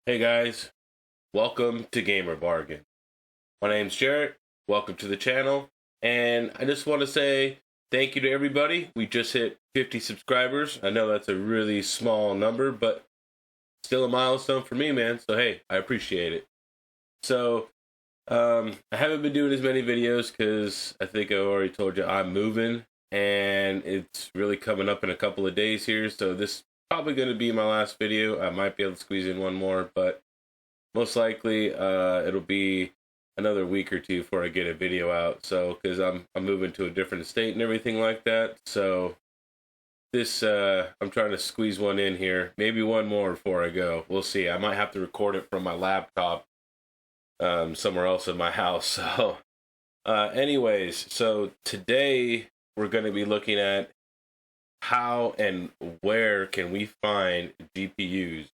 Hey guys, welcome to Gamer Bargain. My name's Jarrett. Welcome to the channel, and I just want to say thank you to everybody. We just hit 50 subscribers. I know that's a really small number, but still a milestone for me, man. So hey, I appreciate it. So I haven't been doing as many videos because I think I already told you I'm moving, and it's really coming up in a couple of days here. So this is probably going to be my last video. I might be able to squeeze in one more, but most likely it'll be another week or two before I get a video out. So because I'm moving to a different state and everything like that. So this I'm trying to squeeze one in here, maybe one more before I go. We'll see. I might have to record it from my laptop somewhere else in my house. So anyways, so today we're going to be looking at how and where can we find GPUs.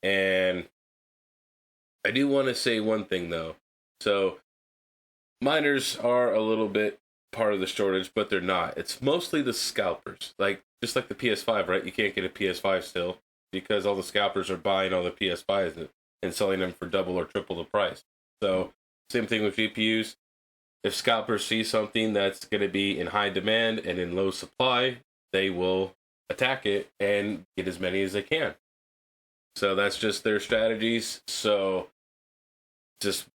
And I do want to say one thing though. So miners are a little bit part of the shortage, but they're not. It's mostly the scalpers. Like just like the PS5, right? You can't get a PS5 still because all the scalpers are buying all the PS5s and selling them for double or triple the price. So same thing with GPUs. If scalpers see something that's going to be in high demand and in low supply, they will attack it and get as many as they can. So that's just their strategies. So it's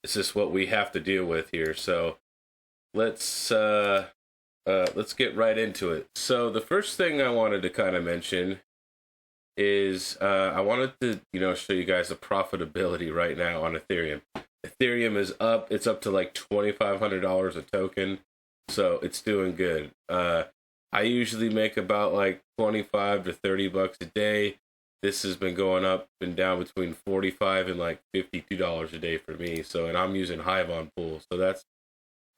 just what we have to deal with here. So let's get right into it. So the first thing I wanted to kind of mention is I wanted to show you guys the profitability right now on Ethereum. Ethereum is up. It's up to like $2,500 a token, so it's doing good. I usually make about like 25 to 30 bucks a day. This has been going up and down between 45 and like $52 a day for me. So, and I'm using Hive on Pool. So that's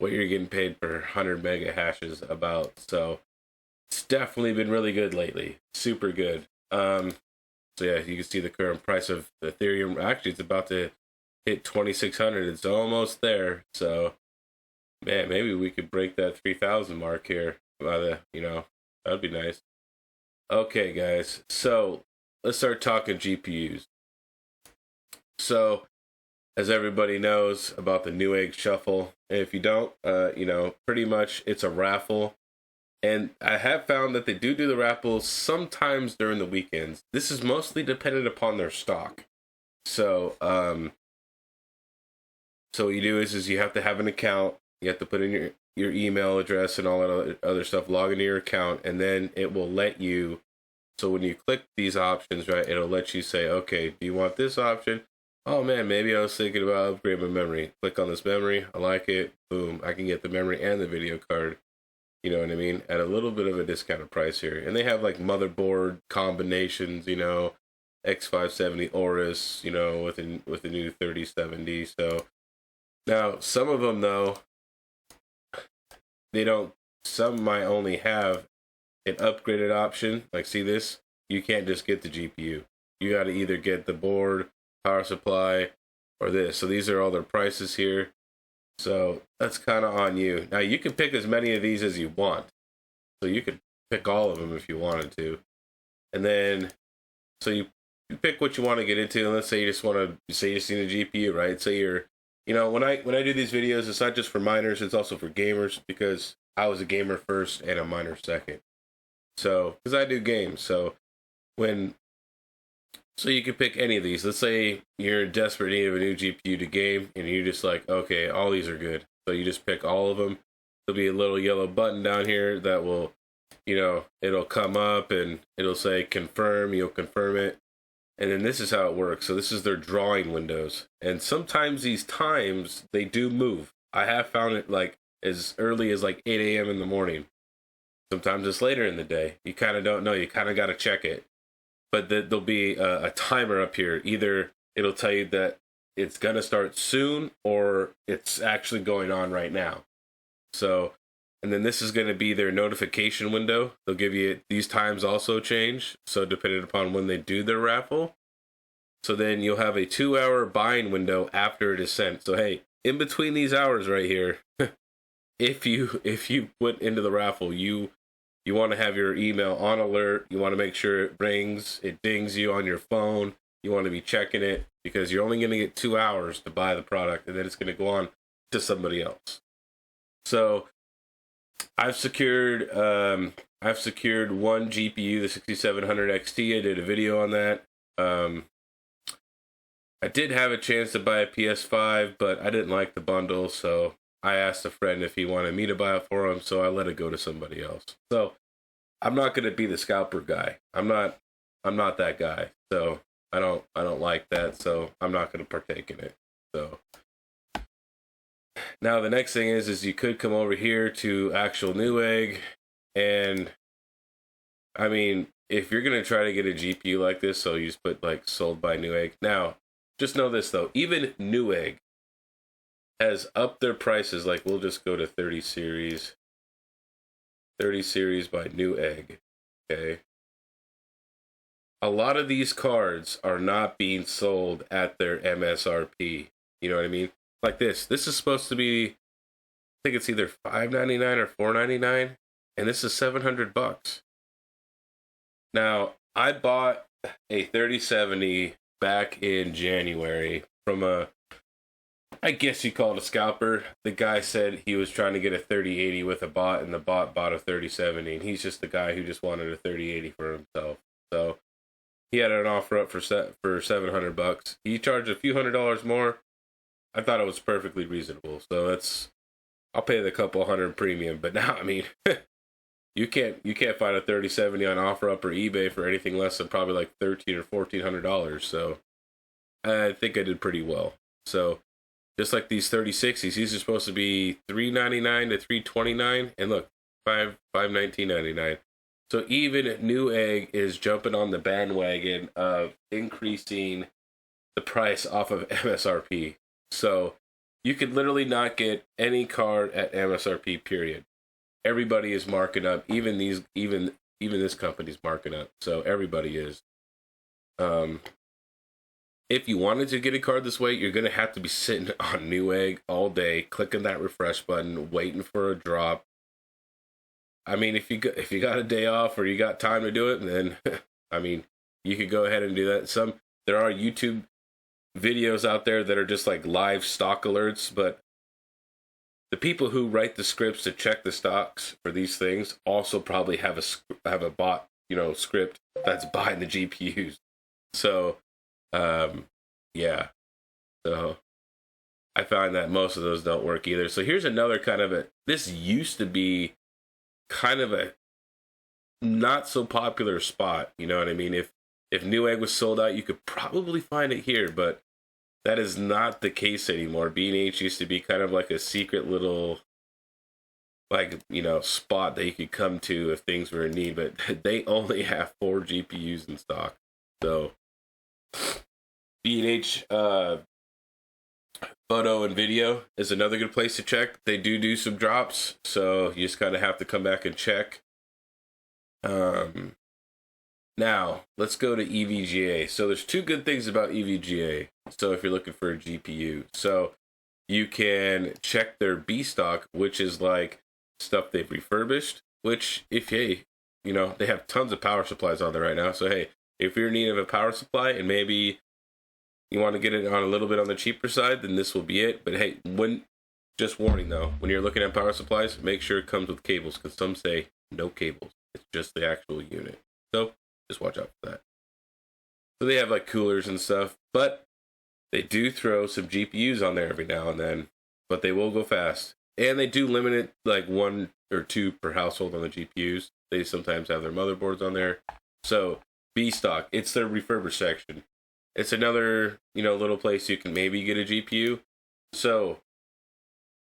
what you're getting paid per 100 mega hashes about. So it's definitely been really good lately. Super good. So yeah, you can see the current price of Ethereum. Actually, it's about to hit 2,600. It's almost there. So man, maybe we could break that 3,000 mark here. That'd be nice. Okay, guys. So let's start talking GPUs. So, as everybody knows about the Newegg shuffle, and if you don't, pretty much it's a raffle. And I have found that they do the raffles sometimes during the weekends. This is mostly dependent upon their stock. So, so what you do is you have to have an account. You have to put in your email address and all that other stuff, log into your account, and then it will let you. So when you click these options, right, it'll let you say, okay, do you want this option? Oh man, maybe I was thinking about upgrading my memory. Click on this memory. I like it. Boom. I can get the memory and the video card. You know what I mean? At a little bit of a discounted price here. And they have like motherboard combinations, X570 Aorus, with the new 3070. So now some of them though, some might only have an upgraded option. Like see this, you can't just get the GPU. You got to either get the board, power supply, or this. So these are all their prices here. So that's kind of on you. Now you can pick as many of these as you want. So you could pick all of them if you wanted to. And then, so you pick what you want to get into. And let's say you just want to, say you just need a GPU, right? So you're, when I do these videos, it's not just for miners, it's also for gamers, because I was a gamer first and a miner second. So, because I do games, so you can pick any of these. Let's say you're in desperate need of a new GPU to game, and you're just like, okay, all these are good. So you just pick all of them. There'll be a little yellow button down here that will, it'll come up and it'll say confirm. You'll confirm it. And then this is how it works. So this is their drawing windows. And sometimes these times, they do move. I have found it like as early as like 8 a.m. in the morning. Sometimes it's later in the day. You kind of don't know. You kind of got to check it. But there'll be a timer up here. Either it'll tell you that it's going to start soon or it's actually going on right now. So, and then this is going to be their notification window. They'll give you, these times also change. So depending upon when they do their raffle. So then you'll have a 2-hour buying window after it is sent. So hey, in between these hours right here, if you put into the raffle, you want to have your email on alert. You want to make sure it rings, it dings you on your phone. You want to be checking it because you're only going to get 2 hours to buy the product, and then it's going to go on to somebody else. So I've secured one GPU, the 6700 XT. I did a video on that. I did have a chance to buy a PS5, but I didn't like the bundle, so I asked a friend if he wanted me to buy it for him, so I let it go to somebody else. So I'm not going to be the scalper guy. I'm not that guy. So I don't like that, so I'm not going to partake in it. So now the next thing is you could come over here to actual Newegg, and I mean, if you're going to try to get a GPU like this, so you just put like sold by Newegg. Now, just know this though, even Newegg has upped their prices. Like, we'll just go to 30 series by Newegg. Okay. A lot of these cards are not being sold at their MSRP. You know what I mean? Like this is supposed to be, I think it's either $599 or $499, and this is $700. Now, I bought a 3070 back in January from I guess you call it a scalper. The guy said he was trying to get a 3080 with a bot, and the bot bought a 3070, and he's just the guy who just wanted a 3080 for himself. So he had an offer up for $700. He charged a few $100s more. I thought it was perfectly reasonable. So I'll pay the couple $100 premium. But now, I mean, you can't find a 3070 on OfferUp or eBay for anything less than probably like $1,300 or $1,400. So I think I did pretty well. So just like these 3060s, these are supposed to be $399 to $329, and look, $519.99. So even Newegg is jumping on the bandwagon of increasing the price off of MSRP. So you could literally not get any card at MSRP, period. Everybody is marking up. Even this company's marking up. So everybody is. If you wanted to get a card this way, you're going to have to be sitting on Newegg all day, clicking that refresh button, waiting for a drop. I mean, if you got a day off or you got time to do it, then I mean, you could go ahead and do that. There are YouTube videos out there that are just like live stock alerts, but the people who write the scripts to check the stocks for these things also probably have a bot, script that's buying the GPUs. So, yeah. So I find that most of those don't work either. So here's another this used to be kind of a not so popular spot. You know what I mean? If Newegg was sold out, you could probably find it here, but that is not the case anymore. B&H used to be kind of like a secret little, spot that you could come to if things were in need, but they only have 4 GPUs in stock. So B&H photo and video is another good place to check. They do some drops, so you just kind of have to come back and check. Now, let's go to EVGA. So there's 2 good things about EVGA. So if you're looking for a GPU, so you can check their B stock, which is like stuff they've refurbished, which they have tons of power supplies on there right now. So hey, if you're in need of a power supply and maybe you want to get it on a little bit on the cheaper side, then this will be it. But hey, just warning though, when you're looking at power supplies, make sure it comes with cables, because some say no cables. It's just the actual unit. So just watch out for that. So they have like coolers and stuff, but they do throw some GPUs on there every now and then, but they will go fast. And they do limit it like 1 or 2 per household on the GPUs. They sometimes have their motherboards on there. So B stock, it's their refurbished section. It's another, little place you can maybe get a GPU. So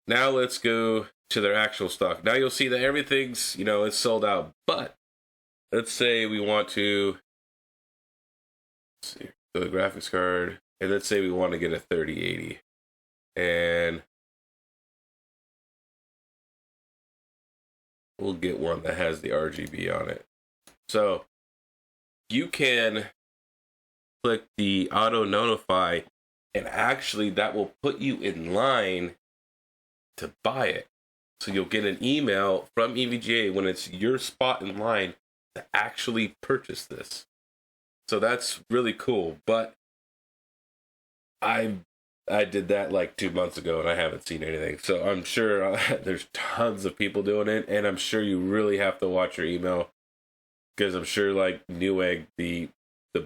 now let's go to their actual stock. Now you'll see that everything's, it's sold out. But let's say we want to, go to the graphics card, and let's say we want to get a 3080. And we'll get one that has the RGB on it. So you can click the auto notify, and actually that will put you in line to buy it. So you'll get an email from EVGA when it's your spot in line to actually purchase this. So that's really cool. But I did that like 2 months ago and I haven't seen anything. So I'm sure there's tons of people doing it, and I'm sure you really have to watch your email, because I'm sure like Newegg, the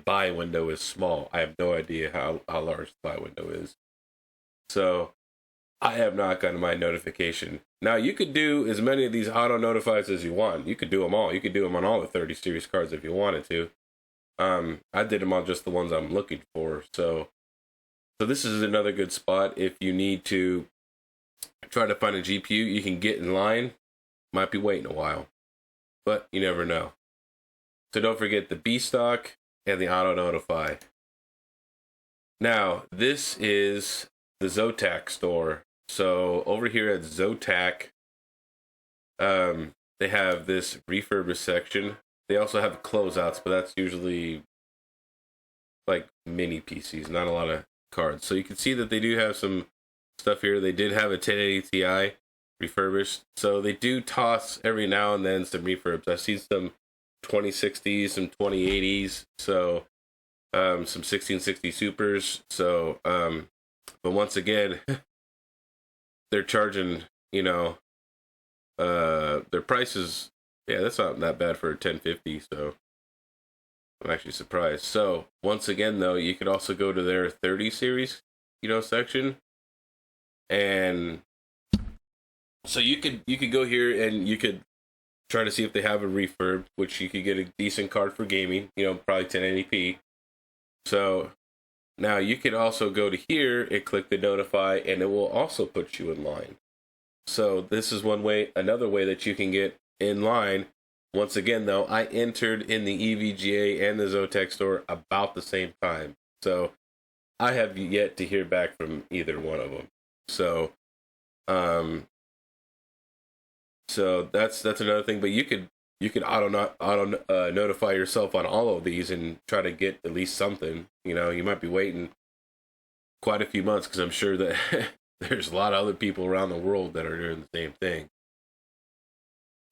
buy window is small. I have no idea how large the buy window is. So I have not gotten my notification. Now you could do as many of these auto notifies as you want. You could do them all. You could do them on all the 30 series cards if you wanted to. I did them on just the ones I'm looking for. So this is another good spot if you need to try to find a GPU you can get in line. Might be waiting a while, but you never know. So don't forget the B stock and the auto notify. Now this is the Zotac store. So over here at Zotac, they have this refurbished section. They also have closeouts, but that's usually like mini PCs, not a lot of cards. So you can see that they do have some stuff here. They did have a 1080 Ti refurbished. So they do toss every now and then some refurbs. I've seen some 2060s, some 2080s, so some 1660 Supers. So, but once again, they're charging, their prices. Yeah, that's not that bad for a 1050. So I'm actually surprised. So once again, though, you could also go to their 30 series, section, and so you could go here and you could try to see if they have a refurb, which you could get a decent card for gaming, probably 1080p. So now you could also go to here and click the notify, and it will also put you in line. So this is another way that you can get in line. Once again, though, I entered in the EVGA and the Zotac store about the same time. So I have yet to hear back from either one of them. So, so that's another thing. But you could auto notify yourself on all of these and try to get at least something. You might be waiting quite a few months, because I'm sure that there's a lot of other people around the world that are doing the same thing.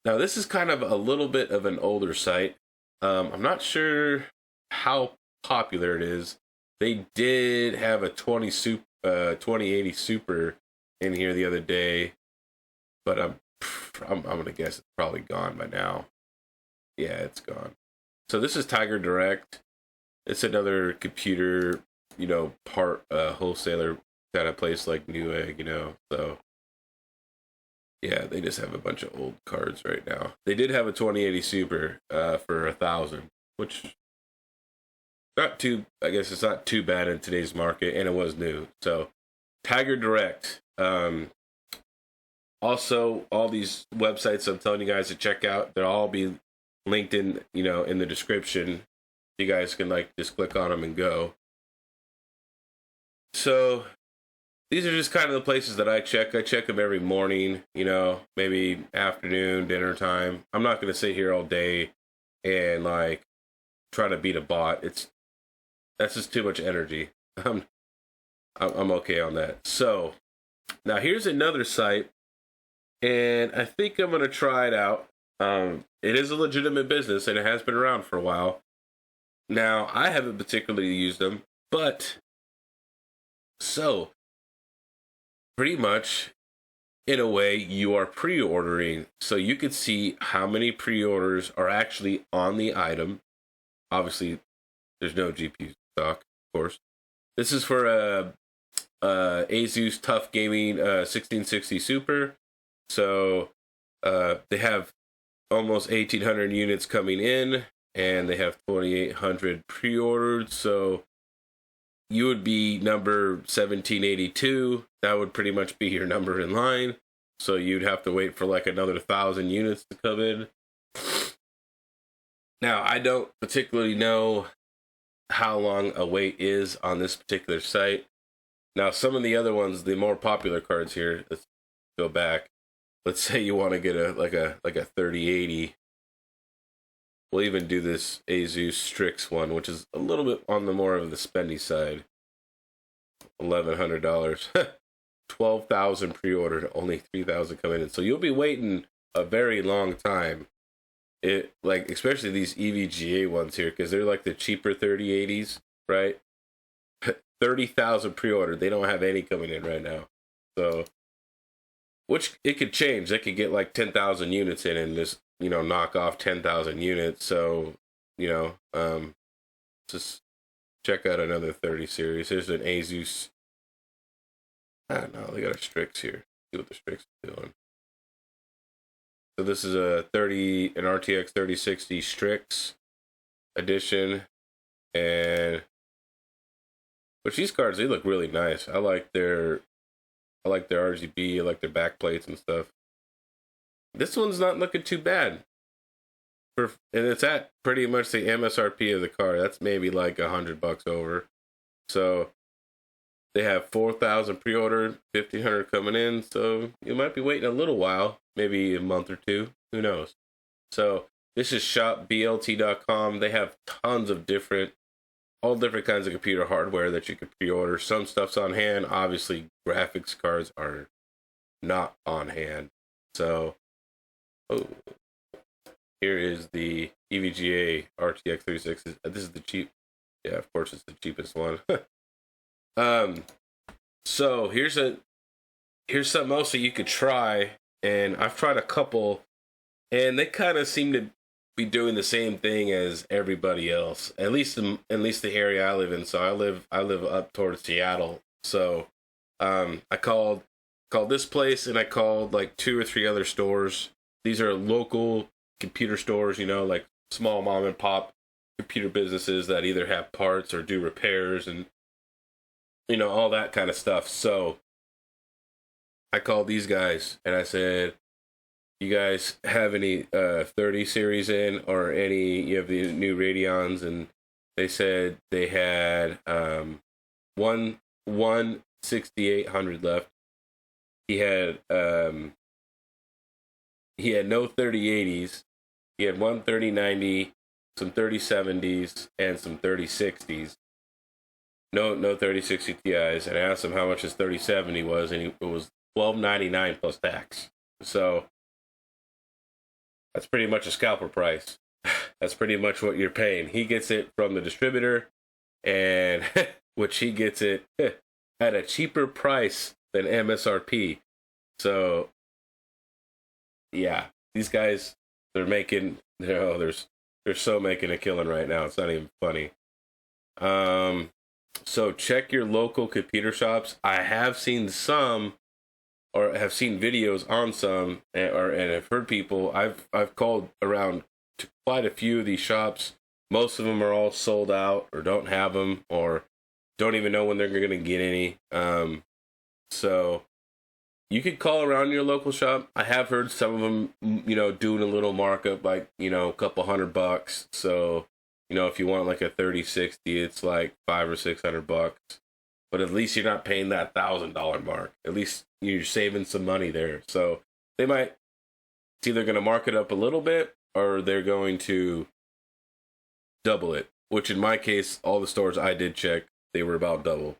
Now, this is kind of a little bit of an older site. I'm not sure how popular it is. They did have a 2080 Super in here the other day, but I'm gonna guess it's probably gone by now. Yeah, it's gone. So this is Tiger Direct. It's another computer, part wholesaler kind of place like Newegg, so yeah, they just have a bunch of old cards right now. They did have a 2080 Super for $1,000, which I guess it's not too bad in today's market, and it was new. So Tiger Direct. Also, all these websites I'm telling you guys to check out, they'll all be linked in, in the description. You guys can just click on them and go. So these are just kind of the places that I check. I check them every morning, maybe afternoon, dinner time. I'm not going to sit here all day and try to beat a bot. That's just too much energy. I'm okay on that. So now here's another site, and I think I'm going to try it out. It is a legitimate business, and it has been around for a while. Now, I haven't particularly used them, but so pretty much, in a way, you are pre-ordering. So you can see how many pre-orders are actually on the item. Obviously, there's no GPU stock, of course. This is for a Asus Tough Gaming 1660 Super. So they have almost 1,800 units coming in, and they have 2,800 pre-ordered. So you would be number 1782. That would pretty much be your number in line. So you'd have to wait for another 1,000 units to come in. Now, I don't particularly know how long a wait is on this particular site. Now, some of the other ones, the more popular cards here, let's go back. Let's say you want to get a 3080. We'll even do this Asus Strix one, which is a little bit on the more of the spendy side. $1,100. 12,000 pre-ordered, only 3,000 coming in. So you'll be waiting a very long time. Especially these EVGA ones here, because they're the cheaper 3080s, right? 30,000 pre-ordered. They don't have any coming in right now. So, which it could change. They could get like 10,000 units in and just, knock off 10,000 units. So, just check out another 30 series. Here's an Asus. I don't know. They got a Strix here. See what the Strix is doing. So this is an RTX 3060 Strix edition, and which these cards, they look really nice. I like their RGB. I like their backplates and stuff. This one's not looking too bad. And it's at pretty much the MSRP of the card. That's maybe like $100 over. So they have 4,000 pre-ordered, 1,500 coming in. So you might be waiting a little while, maybe a month or two. Who knows? So this is ShopBLT.com. They have tons of all different kinds of computer hardware that you can pre-order. Some stuff's on hand. Obviously, graphics cards are not on hand. So, here is the EVGA RTX 3060. This is the cheap. Yeah, of course, it's the cheapest one. So here's something else that you could try, and I've tried a couple, and they kind of seem to be doing the same thing as everybody else. At least the area I live in. So I live up towards Seattle. So I called this place, and I called like 2 or 3 other stores. These are local computer stores, like small mom and pop computer businesses that either have parts or do repairs and all that kind of stuff. So I called these guys and I said, you guys have any 30 series in, or you have the new Radeons? And they said they had one 6800 left. He had no 3080s. He had one 3090, some 3070s, and some 3060s. No 3060 Ti's. And I asked him how much his 3070 was, and it was $12.99 plus tax. So that's pretty much a scalper price. That's pretty much what you're paying. He gets it from the distributor, and which he gets it at a cheaper price than MSRP. So yeah, these guys, they're so making a killing right now. It's not even funny. So check your local computer shops. I have seen some, or have seen videos on some, and have heard people. I've called around to quite a few of these shops. Most of them are all sold out, or don't have them, or don't even know when they're going to get any. So you could call around your local shop. I have heard some of them, doing a little markup, like, a couple $100. So, if you want like a 3060, it's like $500 or $600. But at least you're not paying that $1,000 mark. At least you're saving some money there. So it's either going to mark it up a little bit, or they're going to double it. Which in my case, all the stores I did check, they were about double.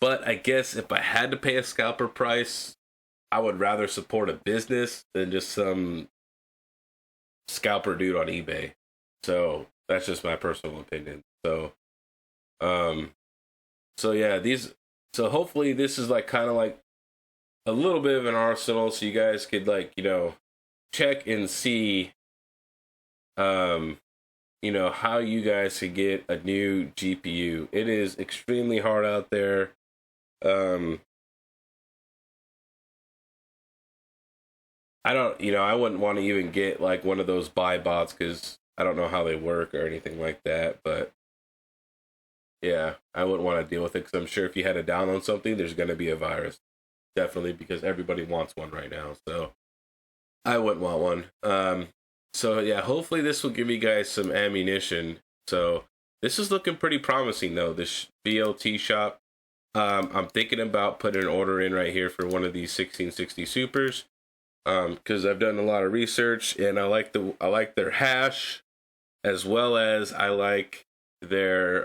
But I guess if I had to pay a scalper price, I would rather support a business than just some scalper dude on eBay. So that's just my personal opinion. So, yeah, so hopefully this is like kind of like a little bit of an arsenal, so you guys could like, check and see, how you guys could get a new GPU. It is extremely hard out there. I wouldn't want to even get like one of those buy bots, because I don't know how they work or anything like that. But yeah, I wouldn't want to deal with it, because I'm sure if you had to download something, there's going to be a virus. Definitely, because everybody wants one right now. So I wouldn't want one. So yeah, hopefully this will give you guys some ammunition. So this is looking pretty promising though, this BLT shop. I'm thinking about putting an order in right here for one of these 1660 Supers, because I've done a lot of research, and I like their hash, as well as I like their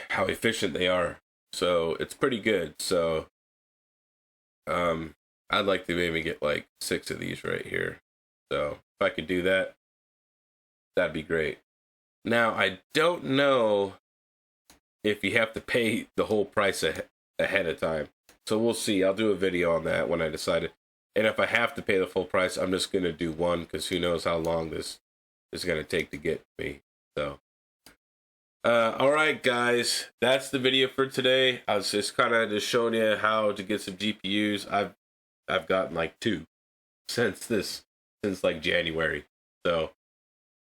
how efficient they are. So it's pretty good. So I'd like to maybe get like 6 of these right here. So if I could do that, that'd be great. Now, I don't know if you have to pay the whole price ahead of time. So we'll see. I'll do a video on that when I decide it. And if I have to pay the full price, I'm just going to do one because who knows how long this is going to take to get me. So, all right, guys, that's the video for today. I was just kind of just showing you how to get some GPUs. I've gotten like 2 since like January. So,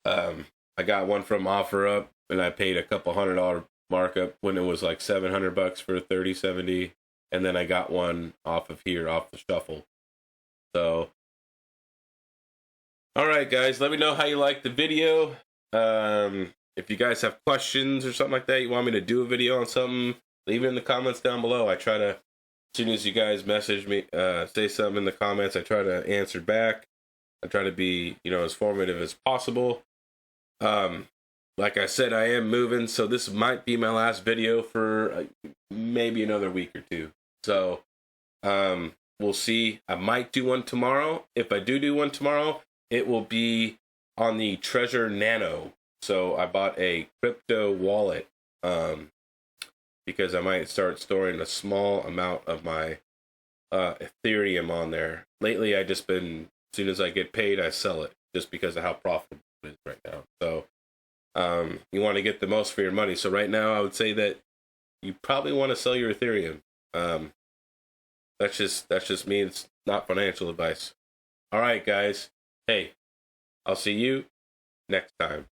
I got one from OfferUp, and I paid a couple $100 markup when it was like $700 for a 3070, and then I got one off of here, off the Shuffle. So, all right, guys, let me know how you like the video. If you guys have questions or something like that, you want me to do a video on something, leave it in the comments down below. I try to, as soon as you guys message me, say something in the comments, I try to answer back. I try to be, as formative as possible. Like I said, I am moving, so this might be my last video for maybe another week or 2. So, we'll see. I might do one tomorrow. If I do one tomorrow, it will be on the Treasure Nano. So I bought a crypto wallet because I might start storing a small amount of my Ethereum on there. Lately, I just been, as soon as I get paid, I sell it just because of how profitable it is right now. So you want to get the most for your money. So right now, I would say that you probably want to sell your Ethereum. That's just me. It's not financial advice. All right, guys. Hey, I'll see you next time.